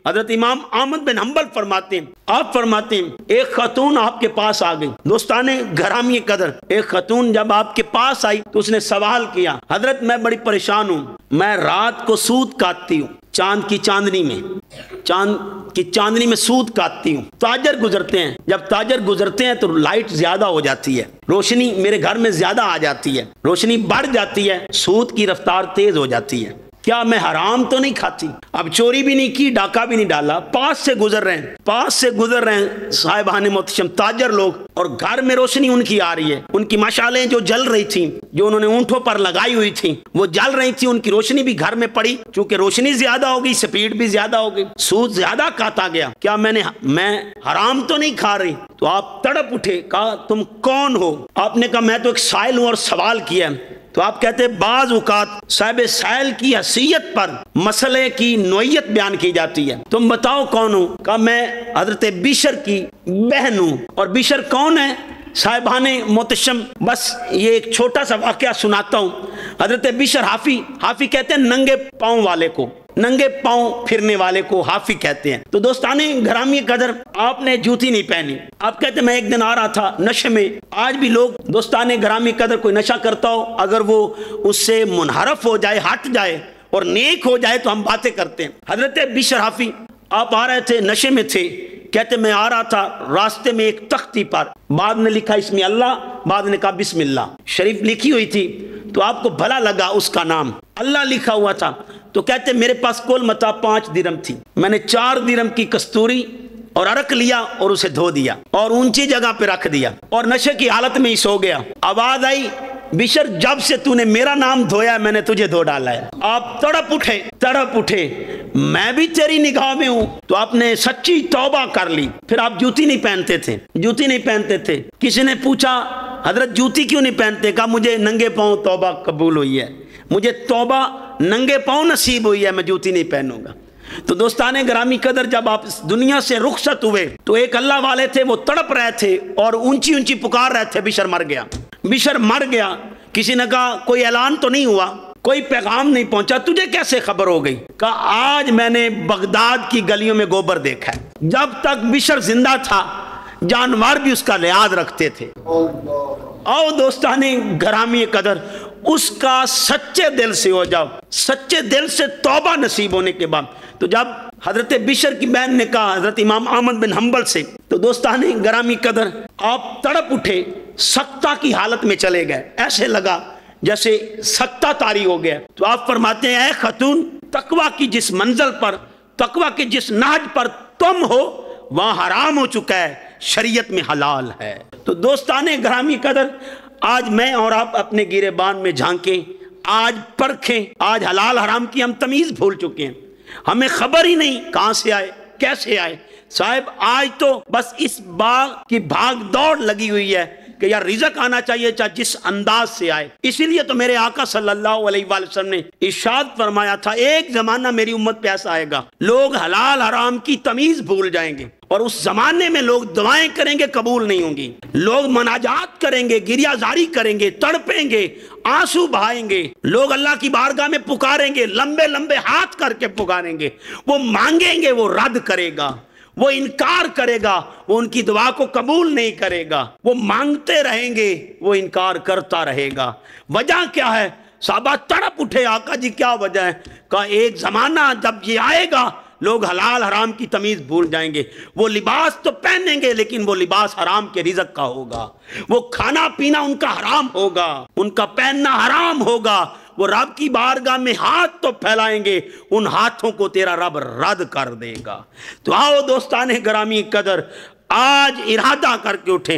حضرت امام احمد بن حنبل فرماتے ہیں، آپ فرماتے ہیں ایک خاتون آپ کے پاس آ گئی، دوستان گرامی قدر، ایک خاتون جب آپ کے پاس آئی تو اس نے سوال کیا، حضرت میں بڑی پریشان ہوں، میں رات کو سود کاٹتی ہوں، چاند کی چاندنی میں سود کاٹتی ہوں، تاجر گزرتے ہیں، جب تاجر گزرتے ہیں تو لائٹ زیادہ ہو جاتی ہے، روشنی میرے گھر میں زیادہ آ جاتی ہے، روشنی بڑھ جاتی ہے، سود کی رفتار تیز ہو جاتی ہے، کیا میں حرام تو نہیں کھاتی؟ اب چوری بھی نہیں کی، ڈاکہ بھی نہیں ڈالا، پاس سے گزر رہے ہیں صاحبان محتشم تاجر لوگ، اور گھر میں روشنی ان کی آ رہی ہے، ان کی مشالیں جو جل رہی تھیں، جو انہوں نے اونٹوں پر لگائی ہوئی تھیں وہ جل رہی تھیں، ان کی روشنی بھی گھر میں پڑی، چونکہ روشنی زیادہ ہو گئی، سپیڈ بھی زیادہ ہو گئی، سود زیادہ کاتا گیا، کیا میں حرام تو نہیں کھا رہی؟ تو آپ تڑپ اٹھے، کہا تم کون ہو؟ آپ نے کہا میں تو ایک سائل ہوں اور سوال کیا ہے۔ تو آپ کہتے ہیں بعض اوقات صاحب سائل کی حیثیت پر مسئلے کی نوعیت بیان کی جاتی ہے، تم بتاؤ کون ہو؟ کہا میں حضرت بشر کی بہن ہوں۔ اور بشر کون ہے صاحبان محتشم؟ بس یہ ایک چھوٹا سا واقعہ سناتا ہوں۔ حضرت بشر حافی کہتے ہیں ننگے پاؤں والے کو، ننگے پاؤں پھرنے والے کو حافی کہتے ہیں۔ تو دوستانے گرامی قدر، آپ نے جوتی نہیں پہنی، آپ کہتے ہیں میں ایک دن آ رہا تھا نشے میں۔ آج بھی لوگ دوستانے گرامی قدر کوئی نشہ کرتا ہو، اگر وہ اس سے منحرف ہو جائے، ہٹ جائے اور نیک ہو جائے تو ہم باتیں کرتے ہیں۔ حضرت بشر حافی آپ آ رہے تھے، نشے میں تھے، کہتے میں آ رہا تھا، راستے میں ایک تختی پر بعد نے لکھا اسم اللہ، بعد نے کہا بسم اللہ شریف لکھی ہوئی تھی، تو آپ کو بھلا لگا اس کا نام اللہ لکھا ہوا تھا، تو کہتے میرے پاس کل متاع 5 درم تھی، میں نے 4 درم کی کستوری اور عرق لیا اور اسے دھو دیا اور اونچی جگہ پہ رکھ دیا اور نشے کی حالت میں ہی سو گیا۔ آواز آئی بشر جب سے تو نے میرا نام دھویا میں نے تجھے دھو ڈالا ہے۔ آپ تڑپ اٹھے میں بھی تیری نگاہ میں ہوں۔ تو آپ نے سچی توبہ کر لی۔ پھر آپ جوتی نہیں پہنتے تھے، کسی نے پوچھا حضرت جوتی کیوں نہیں پہنتے؟ کہا مجھے ننگے پاؤں توبہ قبول ہوئی ہے، مجھے توبہ ننگے پاؤں نصیب ہوئی ہے، میں جوتی نہیں پہنوں گا۔ تو دوستان گرامی قدر، جب آپ اس دنیا سے رخصت ہوئے تو ایک اللہ والے تھے، وہ تڑپ رہے تھے اور اونچی پکار رہے تھے بشر مر گیا۔ کسی نے کہا کوئی اعلان تو نہیں ہوا، کوئی پیغام نہیں پہنچا، تجھے کیسے خبر ہو گئی؟ کہا آج میں نے بغداد کی گلیوں میں گوبر دیکھا ہے، جب تک بشر زندہ تھا جانور بھی اس کا لحاظ رکھتے تھے۔ آؤ دوستان گرامی قدر، اس کا سچے دل سے ہو جاؤ، سچے دل سے توبہ نصیب ہونے کے بعد۔ تو جب حضرت بشر کی بہن نے کہا حضرت امام احمد بن حنبل سے، تو دوستان گرامی قدر آپ تڑپ اٹھے، سکتہ کی حالت میں چلے گئے، ایسے لگا جیسے سکتہ طاری ہو گیا۔ تو آپ فرماتے ہیں اے خاتون، تقوی کی جس منزل پر، تقوی کے جس نہج پر تم ہو وہاں حرام ہو چکا ہے، شریعت میں حلال ہے۔ تو دوستان گرامی قدر، آج میں اور آپ اپنے گریبان میں جھانکیں، آج پرکھیں، آج حلال حرام کی ہم تمیز بھول چکے ہیں، ہمیں خبر ہی نہیں کہاں سے آئے کیسے آئے۔ صاحب آج تو بس اس باغ کی بھاگ دوڑ لگی ہوئی ہے کہ یار رزق آنا چاہیے چاہے جس انداز سے آئے۔ اسی لیے تو میرے آقا صلی اللہ علیہ وآلہ وسلم نے ارشاد فرمایا تھا ایک زمانہ میری امت پہ ایسا آئے گا، لوگ حلال حرام کی تمیز بھول جائیں گے، اور اس زمانے میں لوگ دعائیں کریں گے قبول نہیں ہوں گی، لوگ مناجات کریں گے، گریہ زاری کریں گے، تڑپیں گے، آنسو بہائیں گے، لوگ اللہ کی بارگاہ میں پکاریں گے، لمبے لمبے ہاتھ کر کے پکاریں گے، وہ مانگیں گے، وہ رد کرے گا، وہ انکار کرے گا، وہ ان کی دعا کو قبول نہیں کرے گا، وہ مانگتے رہیں گے، وہ انکار کرتا رہے گا۔ وجہ کیا ہے؟ صحابہ تڑپ اٹھے، آقا جی کیا وجہ ہے؟ کہا ایک زمانہ جب یہ آئے گا لوگ حلال حرام کی تمیز بھول جائیں گے، وہ لباس تو پہنیں گے لیکن وہ لباس حرام کے رزق کا ہوگا، وہ کھانا پینا ان کا حرام ہوگا، ان کا پہننا حرام ہوگا، وہ رب کی بارگاہ میں ہاتھ تو پھیلائیں گے، ان ہاتھوں کو تیرا رب رد کر دے گا۔ تو آؤ دوستان گرامی قدر، آج ارادہ کر کے اٹھیں،